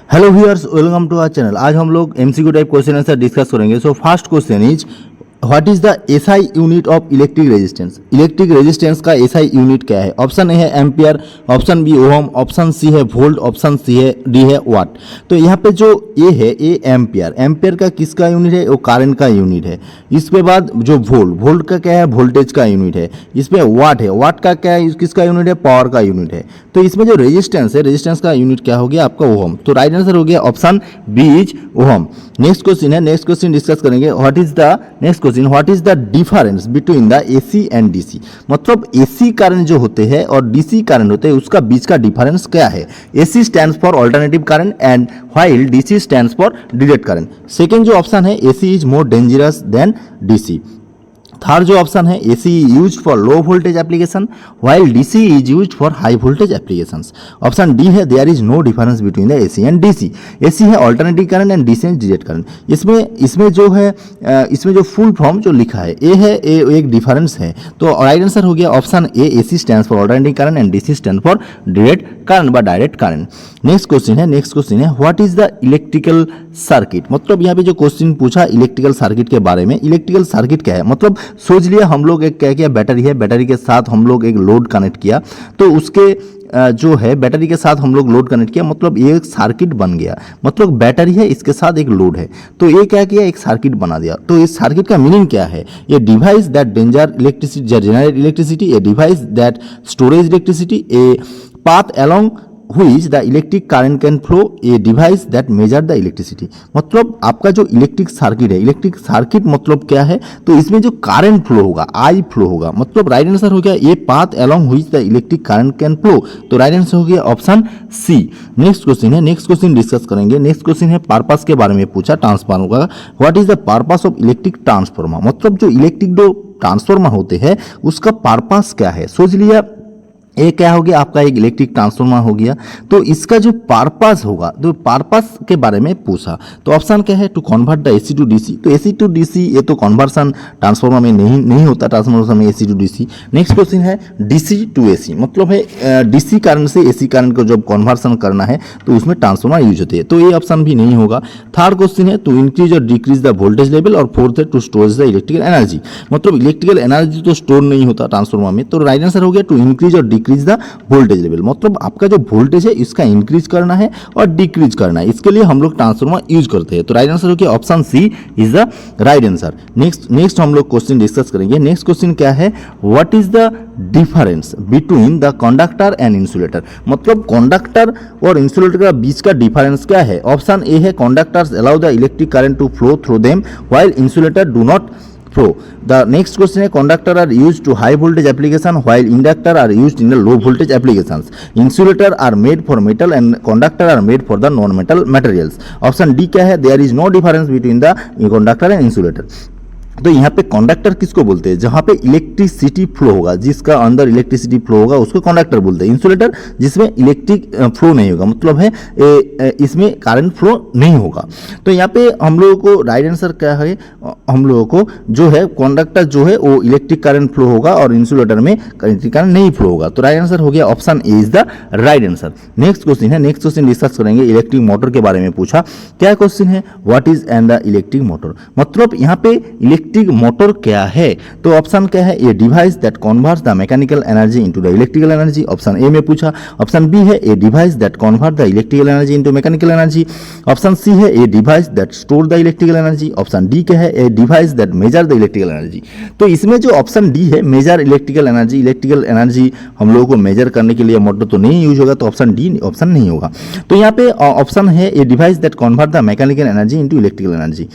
Hello viewers, welcome to our channel. आज हम लोग MCQ type question answer discuss करेंगे। So first question is what is the SI unit of electric resistance. Electric resistance का SI unit क्या है? Option A है ampere, option B ohm, option C है volt, option C है D है वाट। तो यहाँ पे जो ए है ए एम्पियर, एम्पियर का किसका यूनिट है? वो करंट का यूनिट है। इसके बाद जो वोल्ट, वोल्ट का क्या है? वोल्टेज का यूनिट है। इसमें वाट है, वाट का क्या है? किसका यूनिट है? पावर का यूनिट है। तो इसमें जो रेजिस्टेंस है, रेजिस्टेंस का यूनिट क्या हो गया आपका? ओम। तो राइट आंसर हो गया option B is ohm. Next question है, नेक्स्ट क्वेश्चन डिस्कस करेंगे। What is the next question, what is the difference between the AC and DC. मतलब एसी करंट जो होते हैं और डीसी करंट होते हैं उसका बीच का डिफरेंस क्या है? AC stands for alternative current and while DC stands for direct current. Second जो ऑप्शन है, AC is more dangerous than DC. Third जो ऑप्शन है, AC use for low voltage application while DC is use for high voltage applications. Option D है there is no difference between the AC and DC. AC है alternative current and DC है direct current. इसमें जो है इसमें जो full form जो लिखा है ए है, ए एक डिफरेंस है। तो राइट आंसर हो गया option A, AC stands for alternative current and DC stand for direct current बा डायरेक्ट करंट। नेक्स्ट क्वेश्चन है what is the electrical circuit. मतलब यहाँ पे जो क्वेश्चन पूछा इलेक्ट्रिकल सर्किट के बारे में, इलेक्ट्रिकल सर्किट क्या है? मतलब सोच लिया हम लोग एक क्या किया, बैटरी है, बैटरी के साथ हम लोग एक लोड कनेक्ट किया, तो उसके जो है बैटरी के साथ हम लोग लोड कनेक्ट किया, मतलब ये एक सर्किट बन गया। मतलब बैटरी है, इसके साथ एक लोड है, तो ये क्या किया, एक सर्किट बना दिया। तो इस सर्किट का मीनिंग क्या है? ये device that danger electricity generate electricity, A device that storage electricity, a path along which the electric current can flow, a device that measure the electricity। मतलब आपका जो इलेक्ट्रिक सर्किट है, इलेक्ट्रिक सर्किट मतलब क्या है? तो इसमें जो करंट फ्लो होगा, आई फ्लो होगा। मतलब राइट आंसर हो गया ये path along which the electric current can flow. तो राइट आंसर हो गया ऑप्शन सी। नेक्स्ट क्वेश्चन है, नेक्स्ट क्वेश्चन डिस्कस करेंगे। नेक्स्ट क्वेश्चन है पर्पस के बारे में पूछा, ट्रांसफार्मर का। What is the purpose of electric transformer. मतलब जो इलेक्ट्रिक जो ट्रांसफार्मर होते हैं उसका पर्पस क्या है? सोच लिया ये क्या हो गया आपका, एक इलेक्ट्रिक ट्रांसफार्मर हो गया। तो इसका जो पर्पस होगा, तो पर्पस के बारे में पूछा, तो ऑप्शन क्या है? To convert the AC to DC. तो एसी टू डीसी ये तो कन्वर्सन ट्रांसफार्मर में नहीं होता, ट्रांसफार्मर में AC to DC. Next question है डीसी टू एसी। मतलब है डीसी करंट से एसी करंट को जब कन्वर्सन करना है तो उसमें ट्रांसफार्मर यूज होते हैं, तो ये ऑप्शन भी नहीं होगा। थर्ड क्वेश्चन है टू इंक्रीज और डिक्रीज द वोल्टेज लेवल, और फोर्थ है to storage the electrical energy. मतलब इलेक्ट्रिकल एनर्जी तो स्टोर नहीं होता ट्रांसफार्मर में, तो राइट आंसर हो गया टू इंक्रीज और डिक्रीज द वोल्टेज लेवल। मतलब आपका जो वोल्टेज है इसका इंक्रीज करना है और डिक्रीज करना है, इसके लिए हम लोग ट्रांसफार्मर यूज करते हैं। तो राइट आंसर हो गया option C is the right answer. Next हम लोग क्वेश्चन डिस्कस करेंगे। नेक्स्ट क्वेश्चन क्या है? What is the difference between the conductor and insulator. मतलब कंडक्टर और इंसुलेटर का बीच का डिफरेंस क्या है? ऑप्शन ए है conductors allow the electric current to flow through them while insulator do not flow. The next question है conductor are used to high voltage application while inductor are used in the low voltage applications. Insulator are made for metal and conductor are made for the non-metal materials. Option D क्या है? There is no difference between the conductor and insulator. तो यहाँ पे conductor किसको बोलते हैं? जहाँ पे इलेक्ट्रिसिटी फ्लो होगा, जिसका अंदर इलेक्ट्रिसिटी फ्लो होगा उसको कंडक्टर बोलते हैं। इंसुलेटर जिसमें इलेक्ट्रिक फ्लो नहीं होगा, मतलब है इसमें करंट फ्लो नहीं होगा। तो यहाँ पे हम लोगों को राइट आंसर क्या है? हम लोगों को जो है कंडक्टर जो है वो इलेक्ट्रिक करंट फ्लो होगा और इंसुलेटर में इलेक्ट्रिक करंट नहीं फ्लो होगा। तो राइट आंसर हो गया option A is the right answer. Next question है, नेक्स्ट क्वेश्चन डिस्कस करेंगे। इलेक्ट्रिक मोटर के बारे में पूछा, क्या क्वेश्चन है? What is and the electric motor. मतलब यहाँ पे इलेक्ट्रिक मोटर क्या है? तो ऑप्शन क्या है? A device that converts the mechanical energy into the electrical energy. Option A में पूछा। ऑप्शन बी है a device that convert the electrical energy into mechanical energy. Option C है a device that store the electrical energy. Option D क्या है? A device that measure the electrical energy. तो इसमें जो option D है measure electrical energy, electrical energy हम लोगों को मेजर करने के लिए मोटर तो नहीं यूज होगा, तो ऑप्शन डी ऑप्शन नहीं होगा। तो यहाँ पे ऑप्शन है a device that convert the mechanical energy into electrical energy.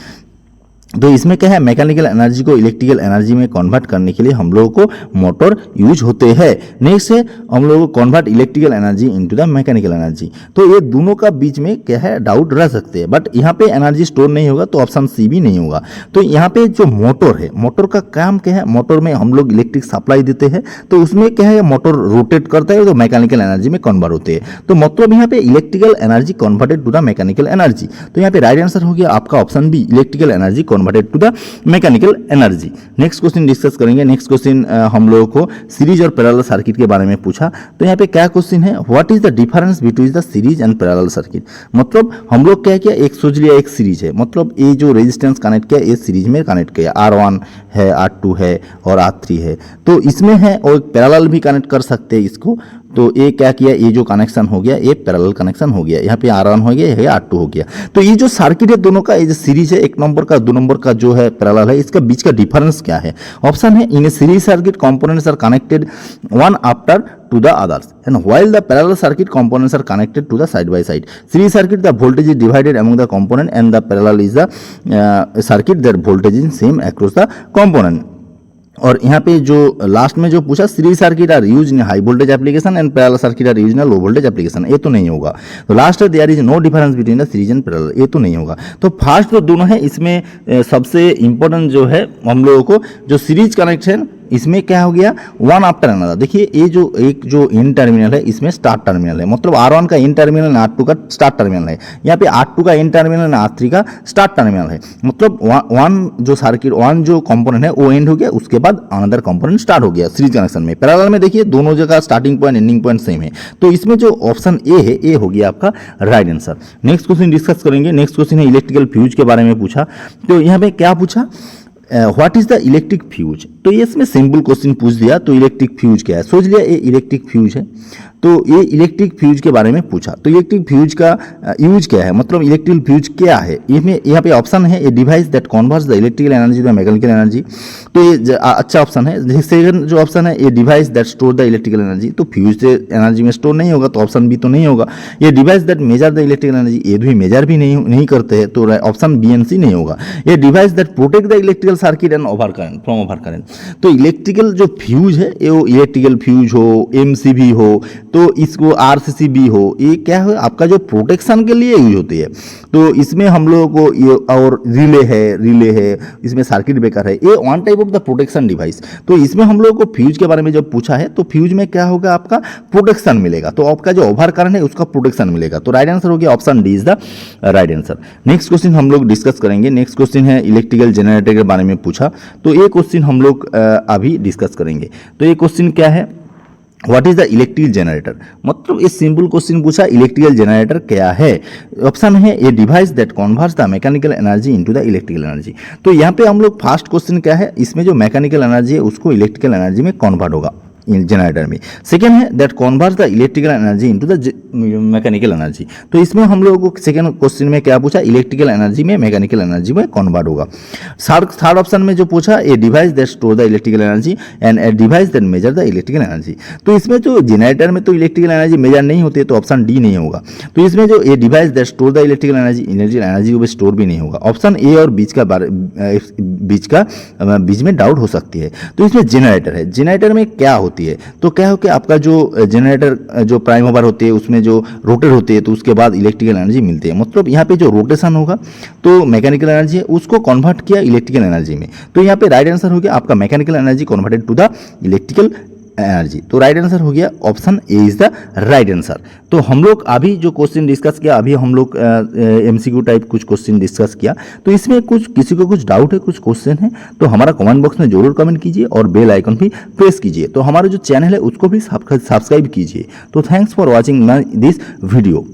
तो इसमें क्या है? मैकेनिकल एनर्जी को इलेक्ट्रिकल एनर्जी में कन्वर्ट करने के लिए हम लोगों को मोटर यूज होते हैं। नेक्स्ट है हम लोगों को convert electrical energy into the mechanical energy. तो ये दोनों का बीच में क्या है? डाउट रह सकते हैं, बट यहाँ पे एनर्जी स्टोर नहीं होगा, तो ऑप्शन सी भी नहीं होगा। तो यहाँ पे जो मोटर है, मोटर का काम क्या है? मोटर में हम लोग इलेक्ट्रिक सप्लाई देते हैं, तो उसमें क्या है? मोटर रोटेट करता है तो मैकेनिकल एनर्जी में कन्वर्ट होते हैं। तो मतलब यहाँ पे electrical energy converted to the mechanical energy. तो यहाँ पे राइट आंसर हो गया आपका option B, electrical energy converted to the mechanical energy. Next question discuss करेंगे। नेक्स्ट क्वेश्चन हम लोगों को सीरीज और पैरेलल सर्किट के बारे में पूछा। तो यहाँ पे क्या क्वेश्चन है, what is the difference between the series and parallel circuit. मतलब हम लोग क्या किया, एक सोच लिया एक सीरीज है, मतलब ये जो रेजिस्टेंस कनेक्ट किया ये सीरीज में कनेक्ट किया, R1 है, R2 है और R3 है, तो इसमें है, और पैरेलल भी कनेक्ट कर सकते हैं इसको। तो ये क्या किया, ये जो कनेक्शन हो गया ये पैरेलल कनेक्शन हो गया, यहाँ पे R1 हो गया, ये R2 हो गया। तो ये जो सर्किट है दोनों का, ये जो सीरीज है, एक नंबर का, 2 नंबर का जो है पैरेलल है, इसका बीच का डिफरेंस क्या है। ऑप्शन है, in a series circuit components are connected one after to the others, and while the parallel circuit components are connected to the side by side. Series circuit, the voltage is divided among the component, and the parallel is the circuit that voltage is same across the component. और यहाँ पे जो last में जो पूछा, series circuit are use in high voltage application and parallel circuit are use in low voltage application, ये तो नहीं होगा। तो लास्ट है, there is no difference between the series and parallel, ये तो नहीं होगा। तो फर्स्ट तो दोनों है, इसमें सबसे इंपॉर्टेंट जो है हम लोगों को जो सीरीज कनेक्शन, इसमें क्या हो गया, वन आफ्टर अनदर। देखिए ये जो एक जो इन टर्मिनल है, इसमें स्टार्ट टर्मिनल है, मतलब R1 का इन टर्मिनल, R2 का स्टार्ट टर्मिनल है। यहाँ पे R2 का इन टर्मिनल, R3 का स्टार्ट टर्मिनल है। मतलब वन जो सर्किट, वन जो कंपोनेंट है वो एंड हो गया, उसके बाद अनदर कंपोनेंट स्टार्ट हो गया सीरीज कनेक्शन में। पैरेलल में देखिए दोनों जगह starting point ending point same है। तो इसमें जो ऑप्शन ए है, ए हो गया आपका right answer. Next question discuss करेंगे। नेक्स्ट क्वेश्चन है इलेक्ट्रिकल फ्यूज के बारे में पूछा। तो यहाँ पे क्या पूछा, what is the electric fuse. तो ये इसमें सिंपल क्वेश्चन पूछ दिया। तो इलेक्ट्रिक फ्यूज क्या है, सोच लिया ये इलेक्ट्रिक फ्यूज है। तो ये इलेक्ट्रिक फ्यूज के बारे में पूछा। तो इलेक्ट्रिक फ्यूज का यूज क्या है, मतलब इलेक्ट्रिकल फ्यूज क्या है। इसमें यहाँ पे ऑप्शन है, a device that converts the electrical energy to mechanical energy. तो ये अच्छा ऑप्शन है। सेकंड जो ऑप्शन है, a device that store the electrical energy. तो फ्यूज से एनर्जी में स्टोर नहीं होगा, तो ऑप्शन बी तो नहीं होगा। ये device that measure the electrical energy, ये भी मेजर भी नहीं करते हैं, तो ऑप्शन बी एंड सी नहीं होगा। ये device that protect the electrical circuit and over current from over current. तो इलेक्ट्रिकल जो फ्यूज है, ये इलेक्ट्रिकल फ्यूज हो, एमसीबी हो, तो इसको आरसीसीबी हो, ये क्या है आपका जो प्रोटेक्शन के लिए यूज होती है। तो इसमें हम लोगों को ये, और रिले है, इसमें सर्किट ब्रेकर है, ये one type of the protection device. तो इसमें हम लोगों को फ्यूज के बारे में जब पूछा है, तो फ्यूज में क्या होगा, आपका प्रोटेक्शन मिलेगा। तो आपका जो ओवर करंट है उसका प्रोटेक्शन मिलेगा। तो राइट आंसर हो गया option D is the right answer. Next question हम लोग डिस्कस करेंगे। नेक्स्ट क्वेश्चन है इलेक्ट्रिकल जनरेटर के बारे में पूछा। तो ये क्वेश्चन हम लोग अभी डिस्कस करेंगे। तो ये क्वेश्चन क्या है, what is the electrical generator. मतलब ये सिंपल क्वेश्चन पूछा, इलेक्ट्रिकल जनरेटर क्या है। ऑप्शन है, a device that converts the mechanical energy into the electrical energy. तो यहाँ पे हम लोग फर्स्ट क्वेश्चन क्या है, इसमें जो मैकेनिकल एनर्जी है उसको इलेक्ट्रिकल एनर्जी में कन्वर्ट होगा जनरेटर में। सेकेंड है, that converts the electrical energy into the mechanical energy. तो इसमें हम लोगों को सेकेंड क्वेश्चन में क्या पूछा, इलेक्ट्रिकल एनर्जी में मैकेनिकल एनर्जी में कन्वर्ट होगा। थर्ड ऑप्शन में जो पूछा, ए device that store the electrical energy and A device that measure the electrical energy. तो इसमें जो जनरेटर में तो इलेक्ट्रिकल एनर्जी मेजर नहीं होती है, तो ऑप्शन डी नहीं होगा। तो इसमें जो ए device that store the electrical energy को भी स्टोर भी नहीं होगा। ऑप्शन ए और बीच में डाउट हो सकती है। तो इसमें जनरेटर है, जनरेटर में क्या होती है, तो क्या हो कि आपका जो जनरेटर जो प्राइम मूवर होती है उसमें जो रोटर होती है, तो उसके बाद इलेक्ट्रिकल एनर्जी मिलती है। मतलब यहाँ पे जो रोटेशन होगा तो मैकेनिकल एनर्जी है उसको कन्वर्ट किया इलेक्ट्रिकल एनर्जी में। तो यहाँ पे राइट आंसर हो गया आपका mechanical energy converted to the electrical energy. तो राइट आंसर हो गया option A is the right answer. तो हम लोग अभी जो क्वेश्चन डिस्कस किया, अभी हम लोग एमसीक्यू टाइप कुछ क्वेश्चन डिस्कस किया। तो इसमें कुछ किसी को कुछ डाउट है, कुछ क्वेश्चन है, तो हमारा कमेंट बॉक्स में जरूर कमेंट कीजिए और बेल आइकन भी प्रेस कीजिए। तो हमारा जो चैनल है उसको भी सब्सक्राइब कीजिए। तो thanks for watching this video.